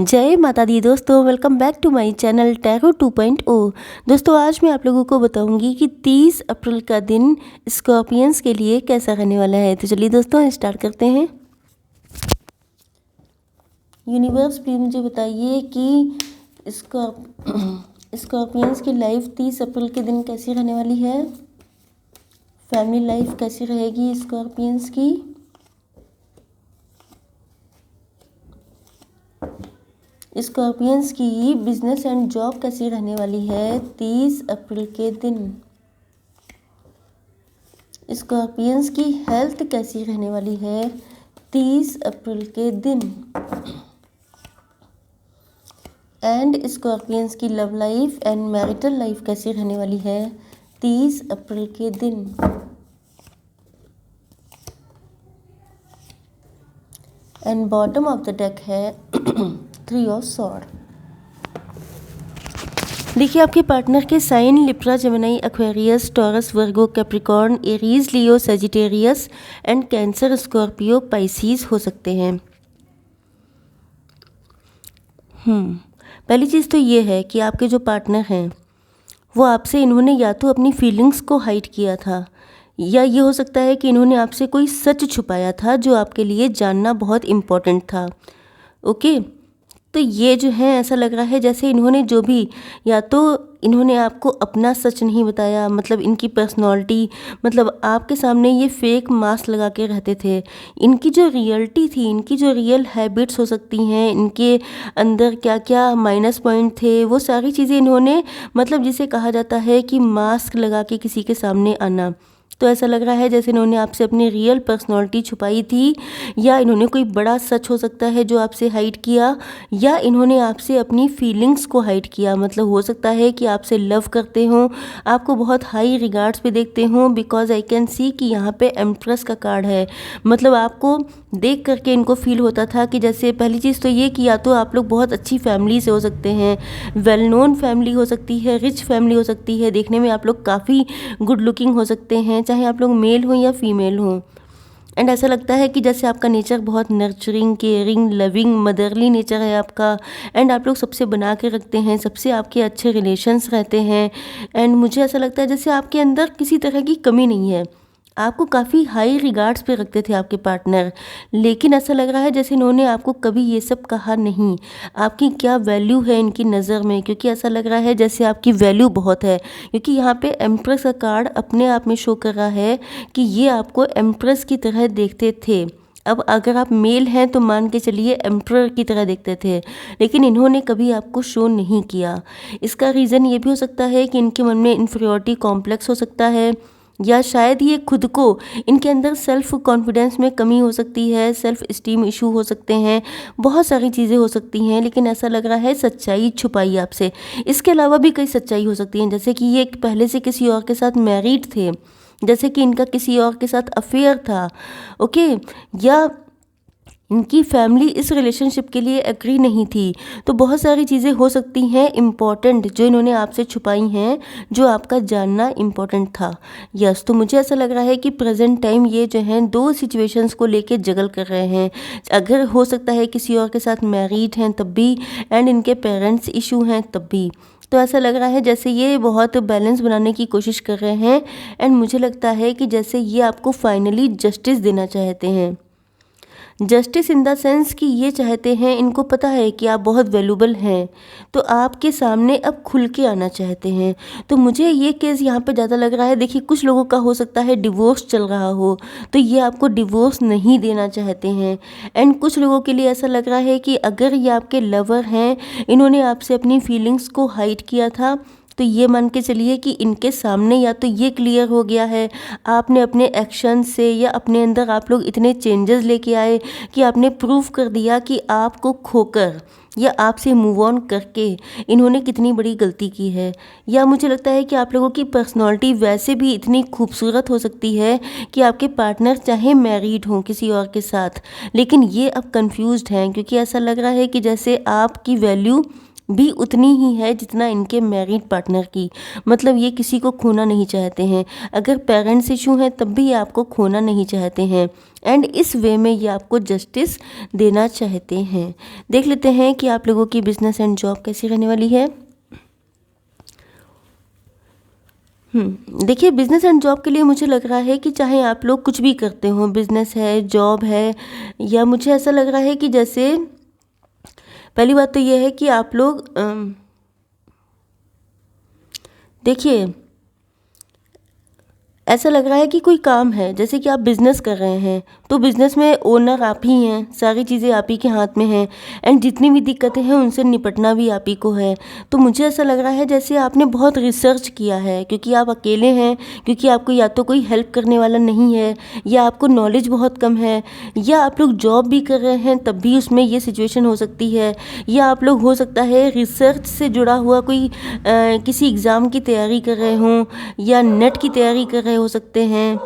जय माता दी दोस्तों, welcome back to my channel tarot 2.0। दोस्तों आज मैं आप लोगों को बताऊंगी कि 30 अप्रैल का दिन स्कॉर्पियंस के लिए कैसा रहने वाला है। तो चलिए दोस्तों स्टार्ट करते हैं। यूनिवर्स प्लीज मुझे बताइए कि स्कॉर्पियंस की लाइफ 30 अप्रैल के दिन कैसी रहने वाली है। फैमिली लाइफ कैसी रहेगी स्कॉर्पियंस की। स्कॉर्पियंस की बिजनेस एंड जॉब कैसी रहने वाली है 30 अप्रैल के दिन। स्कॉर्पियंस की हेल्थ कैसी रहने वाली है 30 अप्रैल के दिन। एंड स्कॉर्पियंस की love life and marital life कैसी रहने वाली है 30 अप्रैल के दिन। And bottom of the deck है 3 ऑफ स्वॉर्ड। देखिए आपके पार्टनर के sign Libra, Gemini, Aquarius, Taurus, Virgo, Capricorn, Aries, Leo, Sagittarius and Cancer, Scorpio, Pisces हो सकते हैं। पहली चीज़ तो ये है कि आपके जो पार्टनर हैं वो आपसे इन्होंने या तो अपनी फीलिंग्स को हाइड किया था, या ये हो सकता है कि इन्होंने आपसे कोई सच छुपाया था जो आपके लिए जानना बहुत इम्पोर्टेंट था। ओके, तो ये जो है ऐसा लग रहा है जैसे इन्होंने जो भी, या तो इन्होंने आपको अपना सच नहीं बताया, मतलब इनकी पर्सनालिटी, मतलब आपके सामने ये फेक मास्क लगा के रहते थे। इनकी जो रियलिटी थी, इनकी जो रियल हैबिट्स हो सकती हैं, इनके अंदर क्या क्या माइनस पॉइंट थे, वो सारी चीज़ें इन्होंने, मतलब जिसे कहा जाता है कि मास्क लगा के किसी के सामने आना, तो ऐसा लग रहा है जैसे इन्होंने आपसे अपनी रियल पर्सनालिटी छुपाई थी, या इन्होंने कोई बड़ा सच हो सकता है जो आपसे हाइड किया, या इन्होंने आपसे अपनी फीलिंग्स को हाइड किया। मतलब हो सकता है कि आपसे लव करते हों, आपको बहुत हाई रिगार्ड्स पे देखते हों, बिकॉज आई कैन सी कि यहाँ पे एम्प्रेस का कार्ड है। मतलब आपको देख करके इनको फील होता था कि जैसे, पहली चीज़ तो ये कि या तो आप लोग बहुत अच्छी फैमिली से हो सकते हैं, वेल नोन फैमिली हो सकती है, रिच फैमिली हो सकती है, देखने में आप लोग काफ़ी गुड लुकिंग हो सकते हैं, चाहे आप लोग मेल हों या फीमेल हों। एंड ऐसा लगता है कि जैसे आपका नेचर बहुत nurturing, caring, loving, motherly nature है आपका। एंड आप लोग सबसे बना के रखते हैं, सबसे आपके अच्छे रिलेशंस रहते हैं। एंड मुझे ऐसा लगता है जैसे आपके अंदर किसी तरह की कमी नहीं है, आपको काफ़ी हाई रिगार्ड्स पे रखते थे आपके पार्टनर। लेकिन ऐसा लग रहा है जैसे इन्होंने आपको कभी ये सब कहा नहीं, आपकी क्या वैल्यू है इनकी नज़र में, क्योंकि ऐसा लग रहा है जैसे आपकी वैल्यू बहुत है। क्योंकि यहाँ पे एम्प्रेस का कार्ड अपने आप में शो कर रहा है कि ये आपको एम्प्रेस की तरह देखते थे। अब अगर आप मेल हैं तो मान के चलिए एम्प्रर की तरह देखते थे, लेकिन इन्होंने कभी आपको शो नहीं किया। इसका रीज़न ये भी हो सकता है कि इनके मन में इन्फीरियरिटी कॉम्प्लेक्स हो सकता है, या शायद ये खुद को, इनके अंदर सेल्फ कॉन्फिडेंस में कमी हो सकती है, सेल्फ इस्टीम इशू हो सकते हैं, बहुत सारी चीज़ें हो सकती हैं। लेकिन ऐसा लग रहा है सच्चाई छुपाई आपसे। इसके अलावा भी कई सच्चाई हो सकती हैं, जैसे कि ये पहले से किसी और के साथ मैरिड थे, जैसे कि इनका किसी और के साथ अफेयर था। ओके, या इनकी फैमिली इस रिलेशनशिप के लिए एग्री नहीं थी। तो बहुत सारी चीज़ें हो सकती हैं इम्पॉर्टेंट जो इन्होंने आपसे छुपाई हैं, जो आपका जानना इम्पॉर्टेंट था। यस, तो मुझे ऐसा लग रहा है कि प्रेजेंट टाइम ये जो हैं दो सिचुएशंस को लेके जगल कर रहे हैं। अगर हो सकता है किसी और के साथ मैरिड हैं तब भी, एंड इनके पेरेंट्स इशू हैं तब भी। तो ऐसा लग रहा है जैसे ये बहुत बैलेंस बनाने की कोशिश कर रहे हैं। एंड मुझे लगता है कि जैसे ये आपको फाइनली जस्टिस देना चाहते हैं। जस्टिस इन द सेंस कि ये चाहते हैं, इनको पता है कि आप बहुत वैल्यूबल हैं, तो आपके सामने अब खुल के आना चाहते हैं। तो मुझे ये केस यहाँ पे ज़्यादा लग रहा है, देखिए कुछ लोगों का हो सकता है डिवोर्स चल रहा हो, तो ये आपको डिवोर्स नहीं देना चाहते हैं। एंड कुछ लोगों के लिए ऐसा लग रहा है कि अगर ये आपके लवर हैं, इन्होंने आपसे अपनी फीलिंग्स को हाइड किया था, तो ये मान के चलिए कि इनके सामने या तो ये क्लियर हो गया है, आपने अपने एक्शन से या अपने अंदर आप लोग इतने चेंजेस लेके आए कि आपने प्रूव कर दिया कि आपको खोकर या आपसे मूव ऑन करके इन्होंने कितनी बड़ी गलती की है। या मुझे लगता है कि आप लोगों की पर्सनालिटी वैसे भी इतनी खूबसूरत हो सकती है कि आपके पार्टनर चाहे मैरिड हों किसी और के साथ, लेकिन ये अब कंफ्यूज्ड हैं, क्योंकि ऐसा लग रहा है कि जैसे आपकी वैल्यू भी उतनी ही है जितना इनके मैरिड पार्टनर की। मतलब ये किसी को खोना नहीं चाहते हैं। अगर पेरेंट्स इशू हैं तब भी ये आपको खोना नहीं चाहते हैं, एंड इस वे में ये आपको जस्टिस देना चाहते हैं। देख लेते हैं कि आप लोगों की बिजनेस एंड जॉब कैसी रहने वाली है। देखिए, बिज़नेस एंड जॉब के लिए मुझे लग रहा है कि चाहे आप लोग कुछ भी करते हो, बिज़नेस है, जॉब है, या मुझे ऐसा लग रहा है कि जैसे पहली बात तो ये है कि आप लोग देखिए, ऐसा लग रहा है कि कोई काम है, जैसे कि आप बिज़नेस कर रहे हैं तो बिज़नेस में ओनर आप ही हैं, सारी चीज़ें आप ही के हाथ में हैं, एंड जितनी भी दिक्कतें हैं उनसे निपटना भी आप ही को है। तो मुझे ऐसा लग रहा है जैसे आपने बहुत रिसर्च किया है, क्योंकि आप अकेले हैं, क्योंकि आपको या तो कोई हेल्प करने वाला नहीं है, या आपको नॉलेज बहुत कम है, या आप लोग जॉब भी कर रहे हैं तब भी उसमें ये सिचुएशन हो सकती है, या आप लोग हो सकता है रिसर्च से जुड़ा हुआ कोई किसी एग्ज़ाम की तैयारी कर रहे हों, या नेट की तैयारी कर रहे हो सकते हैं।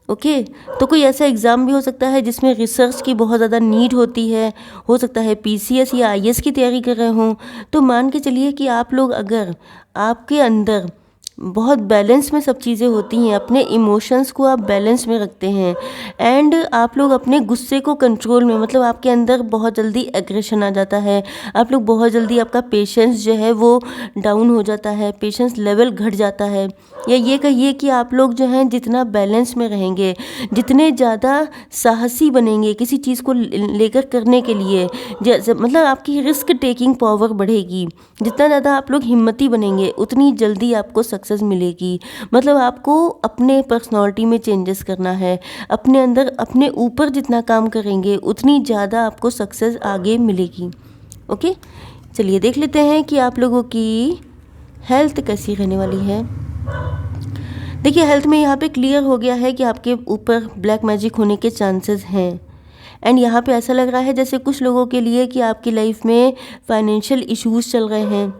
ओके, तो कोई ऐसा एग्ज़ाम भी हो सकता है जिसमें रिसर्च की बहुत ज़्यादा नीड होती है। हो सकता है पीसीएस या आईएएस की तैयारी कर रहे हों। तो मान के चलिए कि आप लोग, अगर आपके अंदर बहुत बैलेंस में सब चीज़ें होती हैं, अपने इमोशंस को आप बैलेंस में रखते हैं, एंड आप लोग अपने गुस्से को कंट्रोल में, मतलब आपके अंदर बहुत जल्दी एग्रेशन आ जाता है, आप लोग बहुत जल्दी, आपका पेशेंस जो है वो डाउन हो जाता है, पेशेंस लेवल घट जाता है, या ये कहिए कि आप लोग जो हैं जितना बैलेंस में रहेंगे, जितने ज़्यादा साहसी बनेंगे किसी चीज़ को लेकर करने के लिए, जैसे मतलब आपकी रिस्क टेकिंग पावर बढ़ेगी। जितना ज़्यादा आप लोग हिम्मती बनेंगे उतनी जल्दी आपको सक्सेस मिलेगी। मतलब आपको अपने पर्सनालिटी में चेंजेस करना है, अपने अंदर, अपने ऊपर जितना काम करेंगे उतनी ज़्यादा आपको सक्सेस आगे मिलेगी। ओके, चलिए देख लेते हैं कि आप लोगों की हेल्थ कैसी रहने वाली है। देखिए, हेल्थ में यहाँ पे क्लियर हो गया है कि आपके ऊपर ब्लैक मैजिक होने के चांसेस हैं, एंड यहाँ पे ऐसा लग रहा है जैसे कुछ लोगों के लिए कि आपकी लाइफ में फाइनेंशियल इश्यूज चल रहे हैं।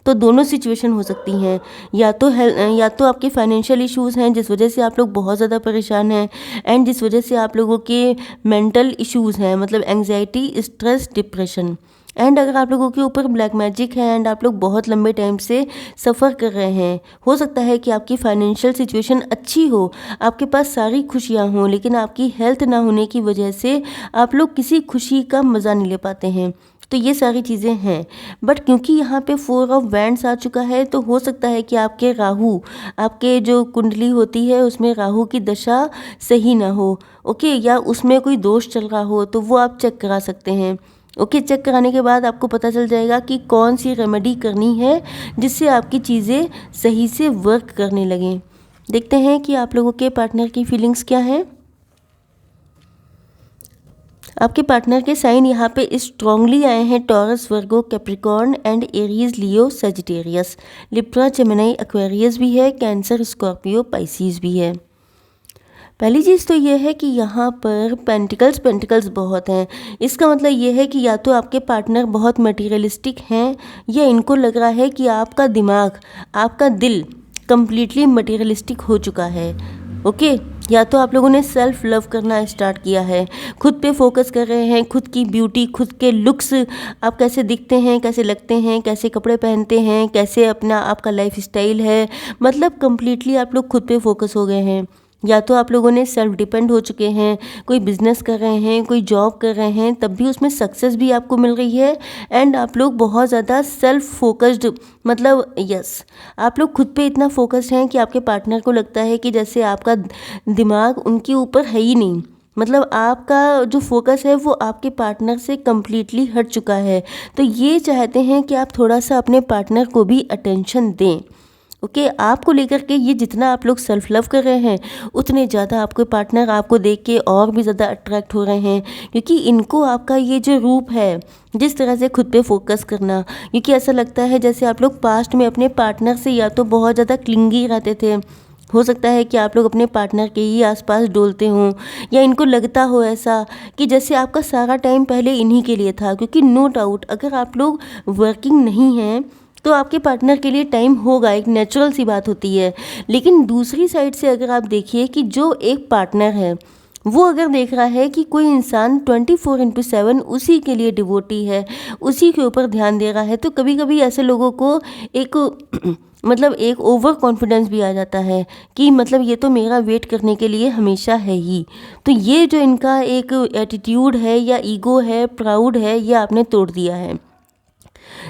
तो दोनों सिचुएशन हो सकती हैं, या तो आपके फाइनेंशियल इश्यूज़ हैं जिस वजह से आप लोग बहुत ज़्यादा परेशान हैं, एंड जिस वजह से आप लोगों के मेंटल इश्यूज़ हैं, मतलब एंग्जाइटी, स्ट्रेस, डिप्रेशन। एंड अगर आप लोगों के ऊपर ब्लैक मैजिक है एंड आप लोग बहुत लंबे टाइम से सफ़र कर रहे हैं, हो सकता है कि आपकी फाइनेंशियल सिचुएशन अच्छी हो, आपके पास सारी खुशियाँ हों, लेकिन आपकी हेल्थ ना होने की वजह से आप लोग किसी खुशी का मज़ा नहीं ले पाते हैं। तो ये सारी चीज़ें हैं, बट क्योंकि यहाँ पे 4 ऑफ वैंड्स आ चुका है, तो हो सकता है कि आपके राहु, आपके जो कुंडली होती है उसमें राहु की दशा सही ना हो। ओके, या उसमें कोई दोष चल रहा हो तो वो आप चेक करा सकते हैं। ओके, चेक कराने के बाद आपको पता चल जाएगा कि कौन सी रेमेडी करनी है जिससे आपकी चीज़ें सही से वर्क करने लगें। देखते हैं कि आप लोगों के पार्टनर की फीलिंग्स क्या हैं। आपके पार्टनर के साइन यहाँ पे स्ट्रांगली आए हैं: taurus, Virgo, Capricorn and Aries, Leo, Sagittarius, Libra, Gemini, Aquarius भी है, कैंसर, स्कॉर्पियो, पाइसिस भी है। पहली चीज़ तो ये है कि यहाँ पर पेंटिकल्स बहुत हैं। इसका मतलब ये है कि या तो आपके पार्टनर बहुत मटीरियलिस्टिक हैं, या इनको लग रहा है कि आपका दिमाग, आपका दिल कम्प्लीटली मटीरियलिस्टिक हो चुका है। ओके, या तो आप लोगों ने सेल्फ लव करना स्टार्ट किया है, खुद पे फोकस कर रहे हैं, खुद की ब्यूटी, खुद के लुक्स, आप कैसे दिखते हैं, कैसे लगते हैं, कैसे कपड़े पहनते हैं, कैसे अपना आपका लाइफ स्टाइल है, मतलब कम्प्लीटली आप लोग खुद पे फोकस हो गए हैं। या तो आप लोगों ने सेल्फ डिपेंड हो चुके हैं, कोई बिज़नेस कर रहे हैं, कोई जॉब कर रहे हैं, तब भी उसमें सक्सेस भी आपको मिल रही है, एंड आप लोग बहुत ज़्यादा सेल्फ फोकस्ड, मतलब यस, आप लोग खुद पे इतना फोकस्ड हैं कि आपके पार्टनर को लगता है कि जैसे आपका दिमाग उनके ऊपर है ही नहीं। मतलब आपका जो फोकस है वो आपके पार्टनर से कम्प्लीटली हट चुका है। तो ये चाहते हैं कि आप थोड़ा सा अपने पार्टनर को भी अटेंशन दें। ओके, आपको लेकर के ये जितना आप लोग सेल्फ लव कर रहे हैं, उतने ज़्यादा आपके पार्टनर आपको देख के और भी ज़्यादा अट्रैक्ट हो रहे हैं, क्योंकि इनको आपका ये जो रूप है, जिस तरह से खुद पे फोकस करना, क्योंकि ऐसा लगता है जैसे आप लोग पास्ट में अपने पार्टनर से या तो बहुत ज़्यादा क्लिंगी रहते थे, हो सकता है कि आप लोग अपने पार्टनर के ही आसपास डोलते हों, या इनको लगता हो ऐसा कि जैसे आपका सारा टाइम पहले इन्हीं के लिए था। क्योंकि नो डाउट अगर आप लोग वर्किंग नहीं हैं तो आपके पार्टनर के लिए टाइम होगा, एक नेचुरल सी बात होती है। लेकिन दूसरी साइड से अगर आप देखिए कि जो एक पार्टनर है वो अगर देख रहा है कि कोई इंसान 24/7 उसी के लिए डिवोटी है, उसी के ऊपर ध्यान दे रहा है, तो कभी कभी ऐसे लोगों को एक मतलब एक ओवर कॉन्फिडेंस भी आ जाता है कि मतलब ये तो मेरा वेट करने के लिए हमेशा है ही। तो ये जो इनका एक एटीट्यूड है या ईगो है, प्राउड है, ये आपने तोड़ दिया है,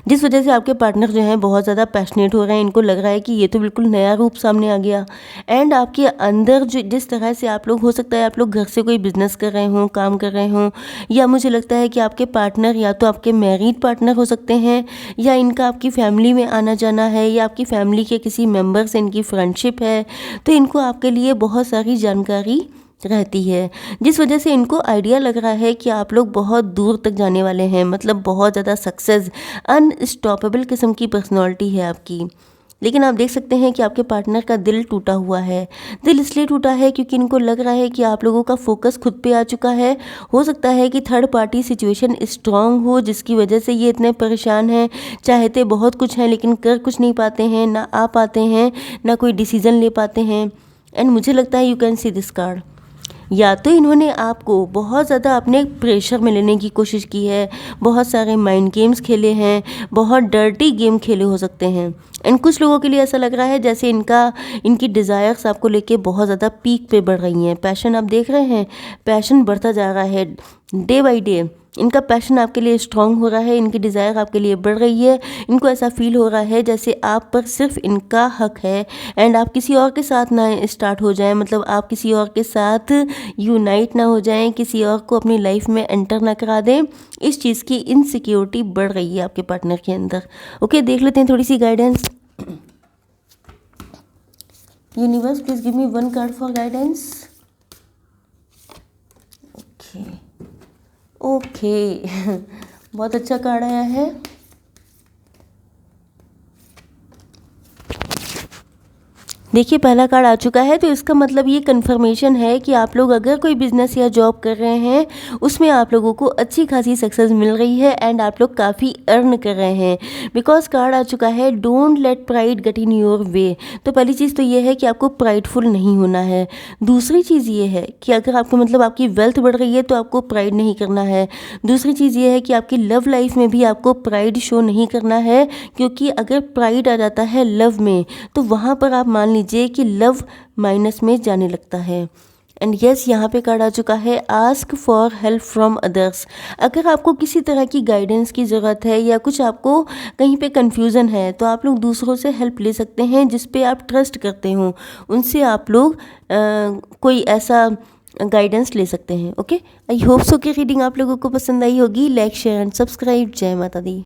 जिस वजह से आपके पार्टनर जो हैं बहुत ज़्यादा पैशनेट हो रहे हैं। इनको लग रहा है कि ये तो बिल्कुल नया रूप सामने आ गया। एंड आपके अंदर जो जिस तरह से आप लोग, हो सकता है आप लोग घर से कोई बिजनेस कर रहे हों, काम कर रहे हों, या मुझे लगता है कि आपके पार्टनर या तो आपके मैरिड पार्टनर हो सकते हैं, या इनका आपकी फैमिली में आना जाना है, या आपकी फैमिली के किसी मेम्बर से इनकी फ्रेंडशिप है। तो इनको आपके लिए बहुत सारी जानकारी रहती है, जिस वजह से इनको आइडिया लग रहा है कि आप लोग बहुत दूर तक जाने वाले हैं, मतलब बहुत ज़्यादा सक्सेस, अनस्टॉपेबल किस्म की पर्सनालिटी है आपकी। लेकिन आप देख सकते हैं कि आपके पार्टनर का दिल टूटा हुआ है। दिल इसलिए टूटा है क्योंकि इनको लग रहा है कि आप लोगों का फोकस खुद पे आ चुका है। हो सकता है कि थर्ड पार्टी सिचुएशन स्ट्रांग हो, जिसकी वजह से ये इतने परेशान हैं। चाहते बहुत कुछ हैं लेकिन कर कुछ नहीं पाते हैं, ना आ पाते हैं, ना कोई डिसीज़न ले पाते हैं। एंड मुझे लगता है you can see this card, या तो इन्होंने आपको बहुत ज़्यादा अपने प्रेशर में लेने की कोशिश की है, बहुत सारे माइंड गेम्स खेले हैं, बहुत डर्टी गेम खेले हो सकते हैं। एंड कुछ लोगों के लिए ऐसा लग रहा है जैसे इनकी डिज़ायर्स आपको लेके बहुत ज़्यादा पीक पे बढ़ रही हैं। पैशन आप देख रहे हैं, पैशन बढ़ता जा रहा है डे बाय डे। इनका पैशन आपके लिए स्ट्रांग हो रहा है, इनकी डिज़ायर आपके लिए बढ़ रही है। इनको ऐसा फील हो रहा है जैसे आप पर सिर्फ इनका हक है, एंड आप किसी और के साथ ना स्टार्ट हो जाएं, मतलब आप किसी और के साथ यूनाइट ना हो जाएं, किसी और को अपनी लाइफ में एंटर ना करा दें। इस चीज़ की इनसिक्योरिटी बढ़ रही है आपके पार्टनर के अंदर। ओके, देख लेते हैं थोड़ी सी guidance. Universe please give me one card for guidance. Okay बहुत अच्छा कार्ड आया है। देखिए पहला कार्ड आ चुका है, तो इसका मतलब ये कंफर्मेशन है कि आप लोग अगर कोई बिजनेस या जॉब कर रहे हैं, उसमें आप लोगों को अच्छी खासी सक्सेस मिल रही है, एंड आप लोग काफ़ी अर्न कर रहे हैं। बिकॉज कार्ड आ चुका है don't let pride get in your way. तो पहली चीज़ तो ये है कि आपको प्राइडफुल नहीं होना है। दूसरी चीज़ ये है कि अगर आपको मतलब आपकी वेल्थ बढ़ रही है तो आपको प्राइड नहीं करना है। दूसरी चीज़ ये है कि आपकी लव लाइफ में भी आपको प्राइड शो नहीं करना है, क्योंकि अगर प्राइड आ जाता है लव में तो वहाँ पर आप मान लीजिए कि लव माइनस में जाने लगता है। एंड यस, यहाँ पे कार्ड आ चुका है ask for help from others. अगर आपको किसी तरह की गाइडेंस की ज़रूरत है या कुछ आपको कहीं पे कंफ्यूजन है, तो आप लोग दूसरों से हेल्प ले सकते हैं जिस पे आप ट्रस्ट करते हो, उनसे आप लोग कोई ऐसा गाइडेंस ले सकते हैं। ओके, आई होप सो कि रीडिंग आप लोगों को पसंद आई होगी। Like, share and subscribe. जय माता दी।